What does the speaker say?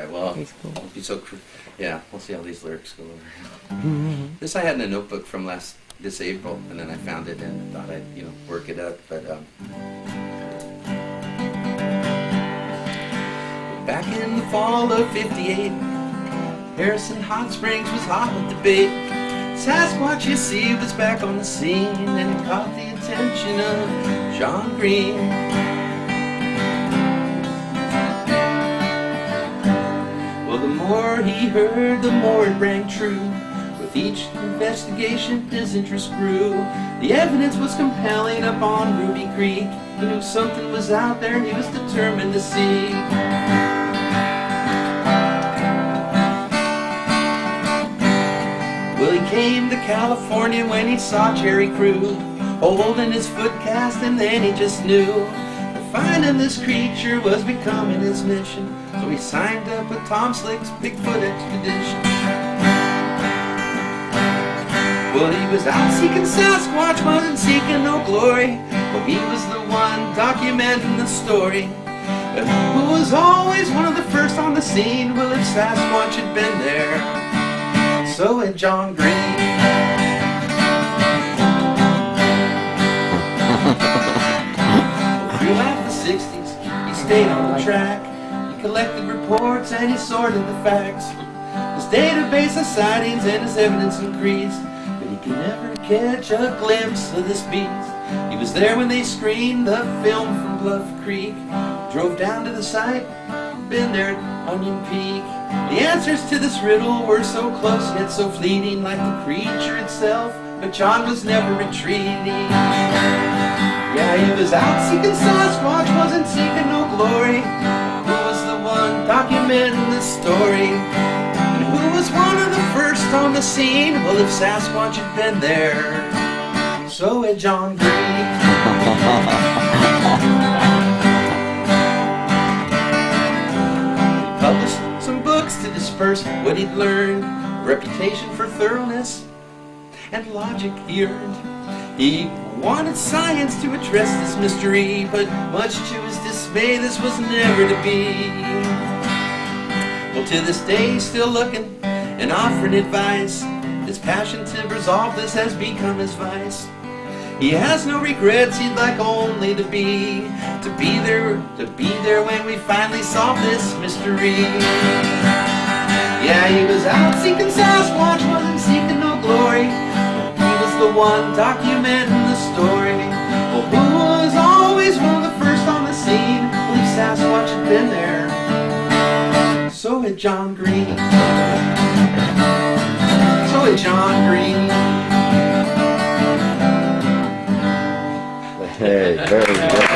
right, well, cool. I'll be so yeah, we'll see how these lyrics go over. This I had in a notebook from this April, and then I found it and thought I'd, work it up, but back in the fall of '58, Harrison Hot Springs was hot with debate. Sasquatch, you see, was back on the scene, and it caught the attention of John Green. Well, the more he heard, the more it rang true. With each investigation, his interest grew. The evidence was compelling up on Ruby Creek. He knew something was out there, and he was determined to see. Well, he came to California when he saw Jerry Crew holding his foot cast, and then he just knew that finding this creature was becoming his mission. So he signed up with Tom Slick's Bigfoot expedition. Well, he was out seeking Sasquatch, wasn't seeking no glory. Well, he was the one documenting the story. But who was always one of the first on the scene? Well, if Sasquatch had been there, so had John Green. Throughout the '60s, he stayed on the track. He collected reports and he sorted the facts. His database of sightings and his evidence increased, but he could never catch a glimpse of this beast. He was there when they screened the film from Bluff Creek. Drove down to the site, been there at Onion Peak. The answers to this riddle were so close yet so fleeting, like the creature itself, but John was never retreating. Yeah, he was out seeking Sasquatch, wasn't seeking no glory. Who was the one documenting this story? And who was one of the first on the scene? Well, if Sasquatch had been there, so had John Green. He published some books to disperse what he'd learned, a reputation for thoroughness and logic he earned. He wanted science to address this mystery, but much to his dismay, this was never to be. Well, to this day, he's still looking and offering advice. His passion to resolve this has become his vice. He has no regrets, he'd like only to be there when we finally solve this mystery. Yeah, he was out seeking Sasquatch, wasn't seeking no glory. He was the one documenting the story. Well, who was always one of the first on the scene? Well, if Sasquatch had been there, so had John Green. So had John Green. Hey, very good.